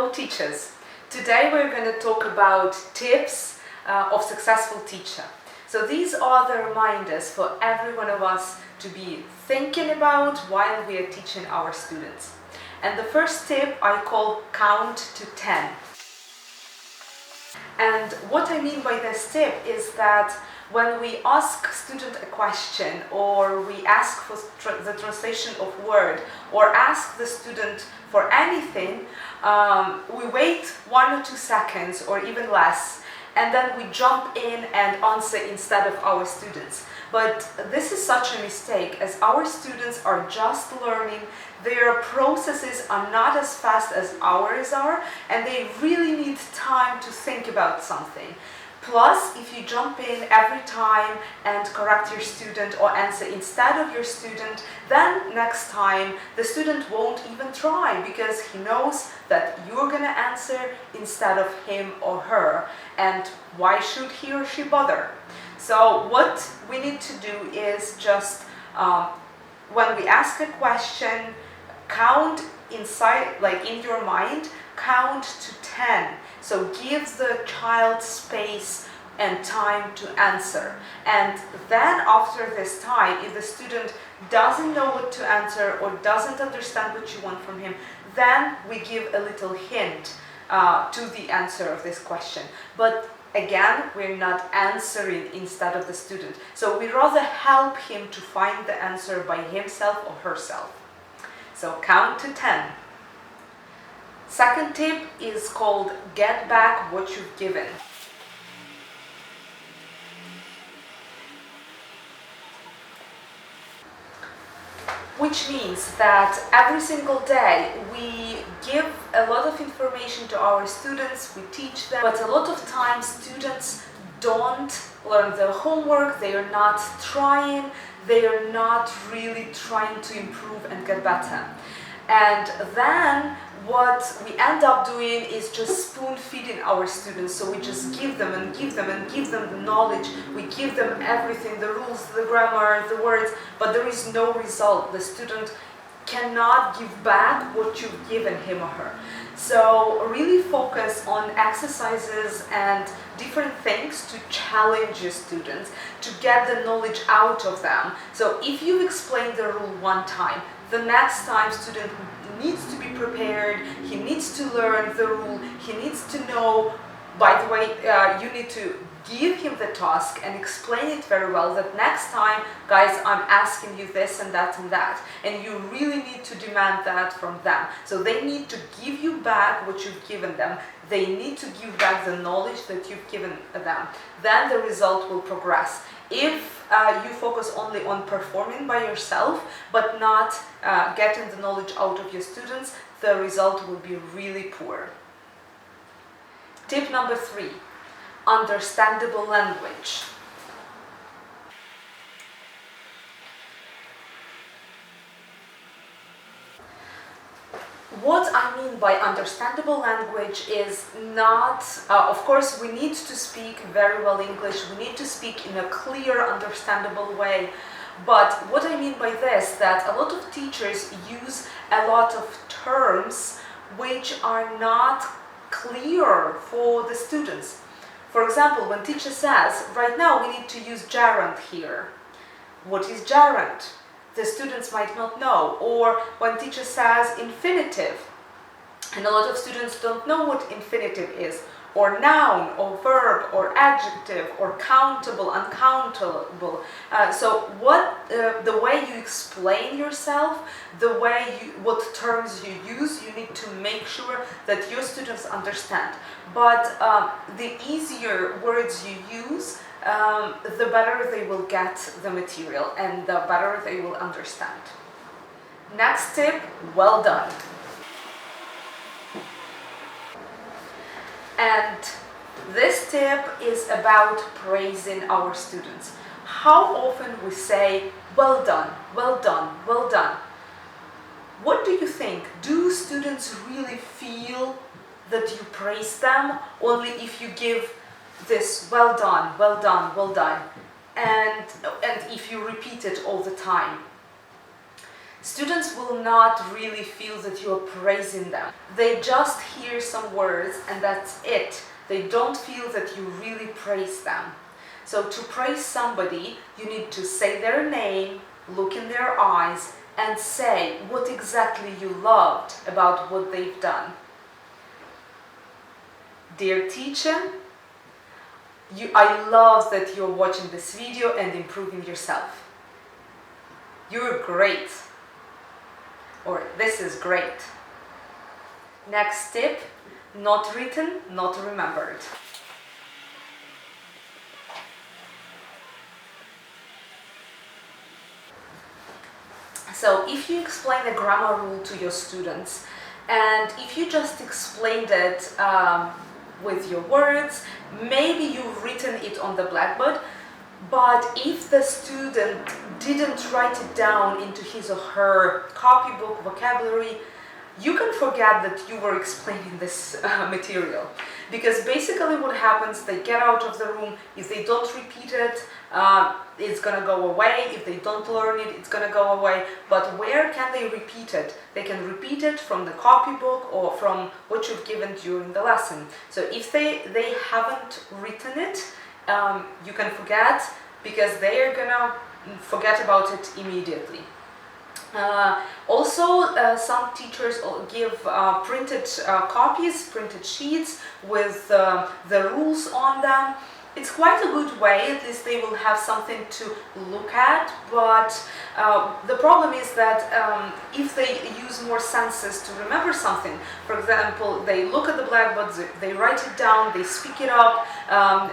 Hello teachers! Today we're going to talk about tips of successful teacher. So these are the reminders for every one of us to be thinking about while we are teaching our students. And the first tip I call count to 10. And what I mean by this tip is that when we ask student a question, or we ask for the translation of word, or ask the student for anything, we wait 1 or 2 seconds or even less, and then we jump in and answer instead of our students. But this is such a mistake, as our students are just learning. Their processes are not as fast as ours are, and they really need time to think about something. Plus, if you jump in every time and correct your student or answer instead of your student, then next time the student won't even try, because he knows that you're going to answer instead of him or her. And why should he or she bother? So what we need to do is just, when we ask a question, count inside, like in your mind, count to 10. So give the child space and time to answer. And then after this time, if the student doesn't know what to answer or doesn't understand what you want from him, then we give a little hint to the answer of this question. But again, we're not answering instead of the student. So we rather help him to find the answer by himself or herself. So count to 10. Second tip is called get back what you've given. Which means that every single day we give a lot of information to our students, we teach them, but a lot of times students don't learn their homework, they are not trying, they are not really trying to improve and get better. And then what we end up doing is just spoon feeding our students. So we just give them and give them and give them the knowledge. We give them everything, the rules, the grammar, the words, but there is no result. The student cannot give back what you've given him or her. So really focus on exercises and different things to challenge your students, to get the knowledge out of them. So if you've explained the rule one time, the next time student needs to be prepared, he needs to learn the rule, he needs to know. By the way, you need to give him the task and explain it very well, that next time, guys, I'm asking you this and that and that. And you really need to demand that from them. So they need to give you back what you've given them. They need to give back the knowledge that you've given them. Then the result will progress. If you focus only on performing by yourself, but not getting the knowledge out of your students, the result will be really poor. Tip number 3, understandable language. What I mean by understandable language is not, of course, we need to speak very well English, we need to speak in a clear, understandable way. But what I mean by this, that a lot of teachers use a lot of terms which are not clear for the students. For example, when teacher says, right now we need to use gerund here. What is gerund? The students might not know. Or when teacher says infinitive, and a lot of students don't know what infinitive is, or noun, or verb, or adjective, or countable, uncountable. So the way you explain yourself, the way what terms you use, you need to make sure that your students understand. But the easier words you use, the better they will get the material and the better they will understand. Next tip, well done. And this tip is about praising our students. How often we say, well done, well done, well done. What do you think? Do students really feel that you praise them only if you give this well done, well done, well done, and if you repeat it all the time? students will not really feel that you are praising them. They just hear some words and that's it. They don't feel that you really praise them. So to praise somebody, you need to say their name, look in their eyes, and say what exactly you loved about what they've done. Dear teacher, I love that you're watching this video and improving yourself. You're great. Or this is great. Next tip, not written, not remembered. So if you explain a grammar rule to your students, and if you just explained it with your words, maybe you've written it on the blackboard, but if the student didn't write it down into his or her copybook vocabulary, you can forget that you were explaining this material. Because basically what happens, they get out of the room, if they don't repeat it, it's gonna go away. If they don't learn it, it's gonna go away. But where can they repeat it? They can repeat it from the copybook or from what you've given during the lesson. So if they haven't written it, you can forget, because they are gonna forget about it immediately. Also, some teachers give printed copies, printed sheets with the rules on them. It's quite a good way, at least they will have something to look at, but the problem is that if they use more senses to remember something, for example, they look at the blackboard, they write it down, they speak it up,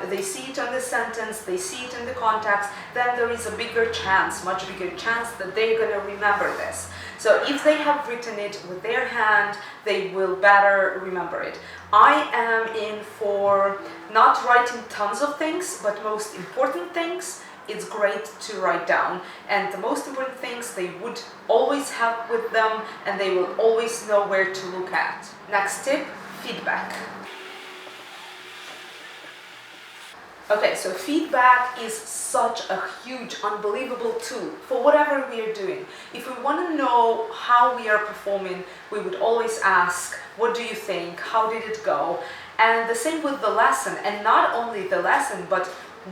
they see it on the sentence, they see it in the context, then there is a bigger chance, much bigger chance that they're going to remember this. So if they have written it with their hand, they will better remember it. I am in for not writing tons of things, but most important things, it's great to write down. And the most important things they would always have with them, and they will always know where to look at. Next tip, feedback. Okay, so feedback is such a huge, unbelievable tool for whatever we are doing. If we want to know how we are performing, we would always ask, what do you think? How did it go? And the same with the lesson, and not only the lesson, but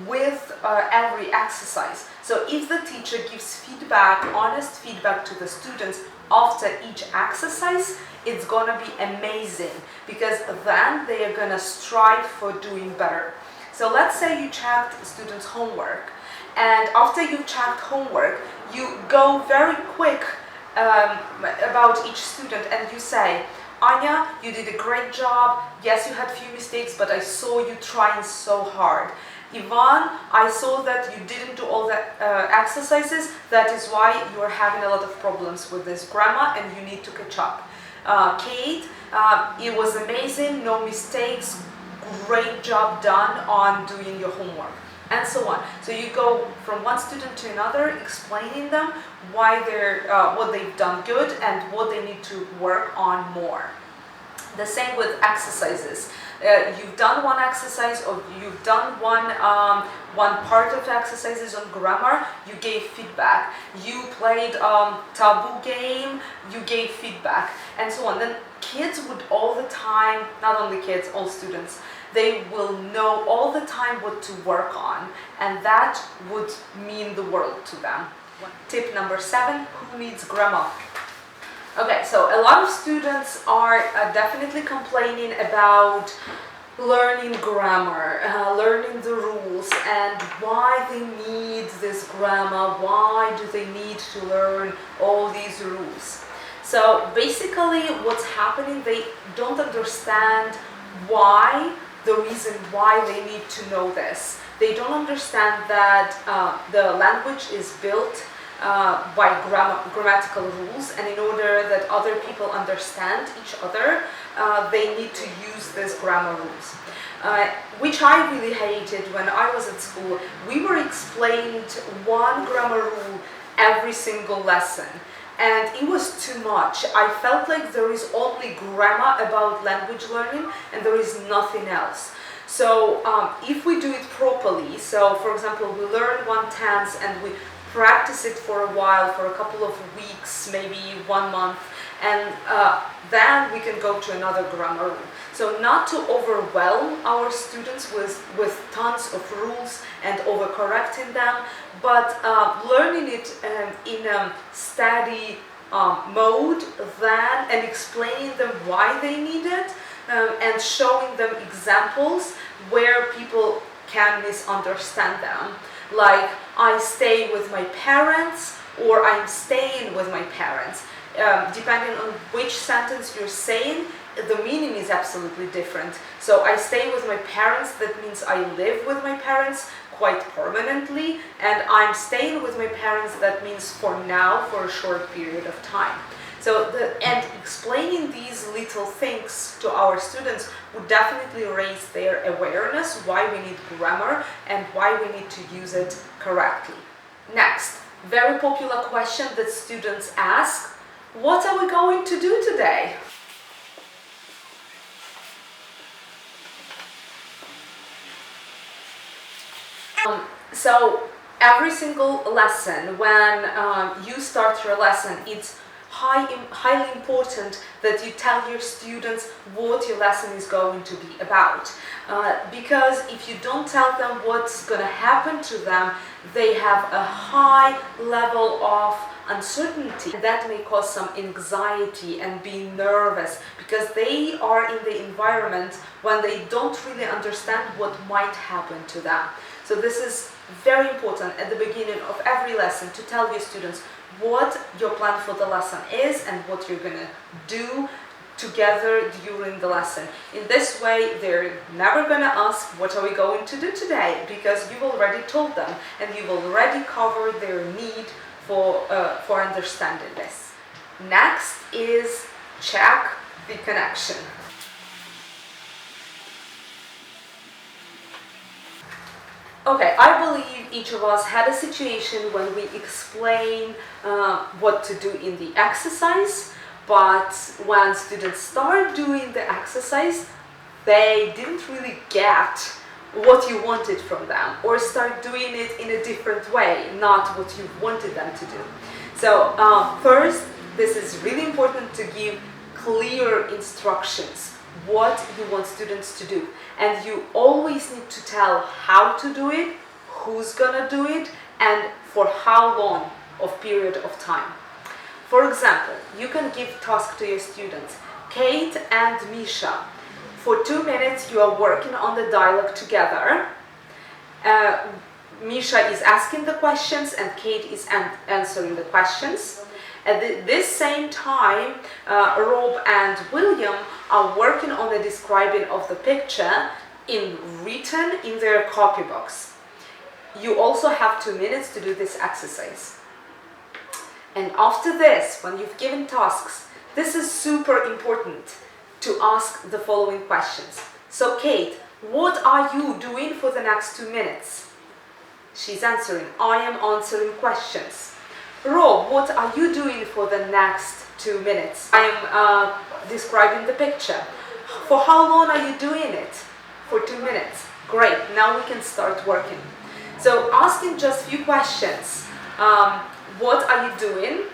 with every exercise. So if the teacher gives feedback, honest feedback to the students after each exercise, it's gonna be amazing, because then they are gonna strive for doing better. So let's say you checked students' homework, and after you checked homework, you go very quick about each student and you say, Anya, you did a great job. Yes, you had a few mistakes, but I saw you trying so hard. Ivan, I saw that you didn't do all the exercises. That is why you are having a lot of problems with this grammar and you need to catch up. Kate, it was amazing, no mistakes, great job done on doing your homework, and so on. So you go from one student to another, explaining them why they're, what they've done good and what they need to work on more. The same with exercises. You've done one exercise, or you've done one part of exercises on grammar, you gave feedback. You played taboo game, you gave feedback, and so on. Then kids would all the time, not only kids, all students, they will know all the time what to work on, and that would mean the world to them. Tip number 7, who needs grammar? Okay, so a lot of students are definitely complaining about learning grammar, learning the rules, and why they need this grammar, why do they need to learn all these rules. So basically what's happening, they don't understand why, the reason why they need to know this. They don't understand that the language is built by grammatical rules, and in order that other people understand each other, they need to use these grammar rules. Which I really hated when I was at school. We were explained one grammar rule every single lesson, and it was too much. I felt like there is only grammar about language learning and there is nothing else. So if we do it properly, so for example we learn one tense and we practice it for a while, for a couple of weeks, maybe 1 month, and then we can go to another grammar rule. So not to overwhelm our students with tons of rules and overcorrecting them, but learning it in a steady mode then, and explaining them why they need it, and showing them examples where people can misunderstand them. Like, I stay with my parents, or I'm staying with my parents. Depending on which sentence you're saying, the meaning is absolutely different. So I stay with my parents, that means I live with my parents quite permanently, and I'm staying with my parents, that means for now, for a short period of time. So and explaining these little things to our students would definitely raise their awareness why we need grammar and why we need to use it correctly. Next, very popular question that students ask: what are we going to do today? So every single lesson, when you start your lesson, it's highly important that you tell your students what your lesson is going to be about. Because if you don't tell them what's going to happen to them, they have a high level of uncertainty. That may cause some anxiety and be nervous, because they are in the environment when they don't really understand what might happen to them. So this is very important at the beginning of every lesson, to tell your students what your plan for the lesson is and what you're going to do together during the lesson. In this way, they're never going to ask, what are we going to do today? Because you've already told them, and you've already covered their need for understanding this. Next is check the connection. Okay, I believe each of us had a situation when we explain what to do in the exercise, but when students start doing the exercise, they didn't really get what you wanted from them, or start doing it in a different way, not what you wanted them to do. So first, this is really important to give clear instructions what you want students to do, and you always need to tell how to do it, who's gonna do it, and for how long of period of time. For example, you can give task to your students. Kate and Misha, for 2 minutes you are working on the dialogue together. Misha is asking the questions and Kate is answering the questions. At this same time, Rob and William are working on the describing of the picture written in their copybox. You also have 2 minutes to do this exercise. And after this, when you've given tasks, this is super important to ask the following questions. So Kate, what are you doing for the next 2 minutes? She's answering, I am answering questions. Rob, what are you doing for the next 2 minutes? I am describing the picture. For how long are you doing it? For 2 minutes. Great, now we can start working. So asking just few questions. What are you doing?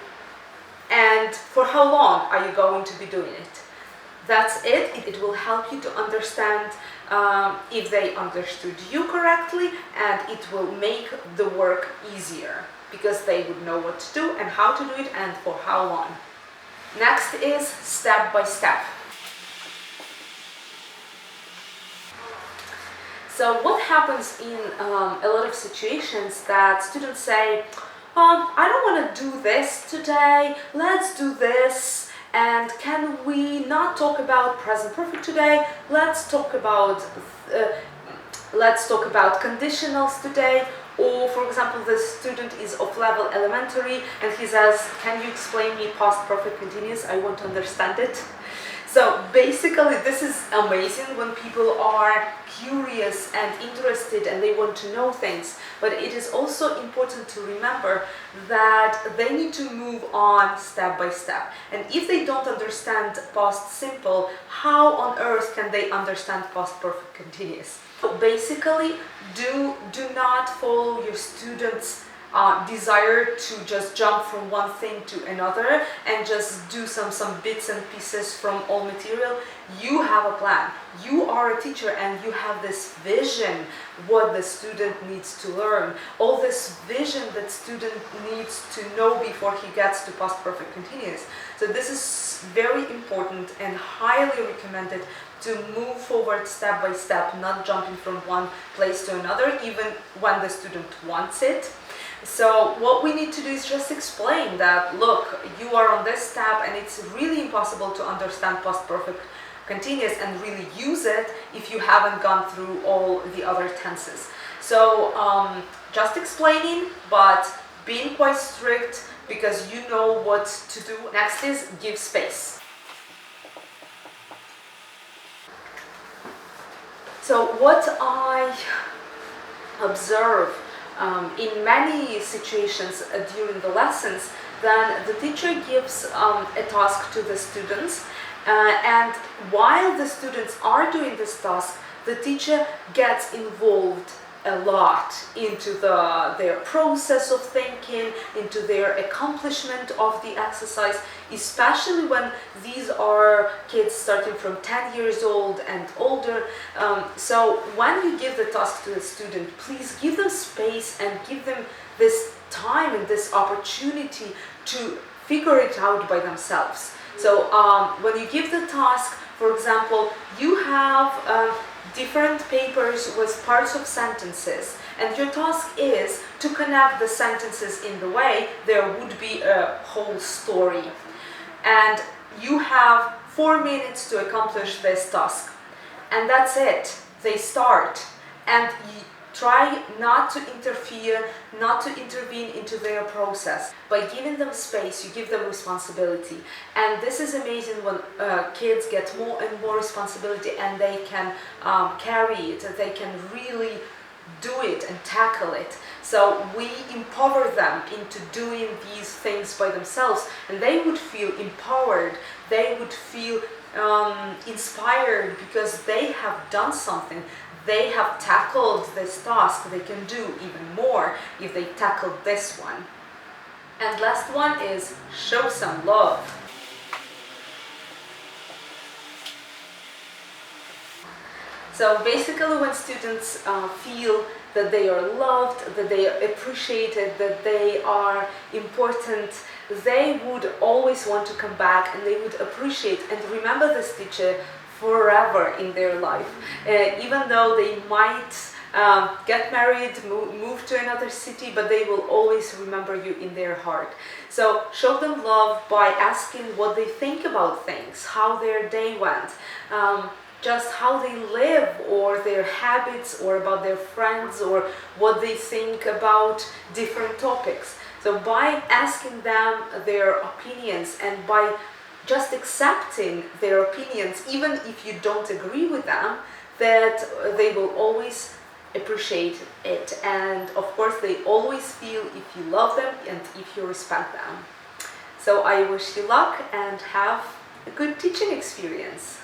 And for how long are you going to be doing it? That's it. It will help you to understand if they understood you correctly, and it will make the work easier, because they would know what to do and how to do it and for how long. Next is step by step. So what happens in a lot of situations that students say, I don't want to do this today, let's do this, and can we not talk about present perfect today, let's talk about conditionals today. Or, for example, the student is of level elementary and he says, can you explain me past perfect continuous? I want to understand it. So basically this is amazing when people are curious and interested and they want to know things, but it is also important to remember that they need to move on step by step. And if they don't understand past simple, how on earth can they understand past perfect continuous? Basically, do not follow your students' desire to just jump from one thing to another and just do some bits and pieces from all material. You have a plan. You are a teacher and you have this vision what the student needs to learn, all this vision that student needs to know before he gets to past perfect continuous. So this is very important and highly recommended to move forward step by step, not jumping from one place to another, even when the student wants it. So what we need to do is just explain that, look, you are on this step and it's really impossible to understand past perfect continuous and really use it if you haven't gone through all the other tenses. So just explaining, but being quite strict because you know what to do. Next is give space. So what I observe in many situations during the lessons, then the teacher gives a task to the students, and while the students are doing this task, the teacher gets involved a lot into their process of thinking, into their accomplishment of the exercise, especially when these are kids starting from 10 years old and older. So when you give the task to the student, please give them space and give them this time and this opportunity to figure it out by themselves. So when you give the task, for example, you have different papers with parts of sentences, and your task is to connect the sentences in the way there would be a whole story. And you have 4 minutes to accomplish this task. And that's it. They start. And try not to interfere, not to intervene into their process. By giving them space, you give them responsibility. And this is amazing when kids get more and more responsibility and they can carry it, they can really do it and tackle it. So we empower them into doing these things by themselves, and they would feel empowered, they would feel inspired because they have done something. They have tackled this task. They can do even more if they tackle this one. And last one is show some love. So basically when students feel that they are loved, that they are appreciated, that they are important, they would always want to come back and they would appreciate and remember this teacher forever in their life. Even though they might get married, move to another city, but they will always remember you in their heart. So show them love by asking what they think about things, how their day went, just how they live, or their habits, or about their friends, or what they think about different topics. So by asking them their opinions and by just accepting their opinions, even if you don't agree with them, that they will always appreciate it. And of course, they always feel if you love them and if you respect them. So I wish you luck and have a good teaching experience.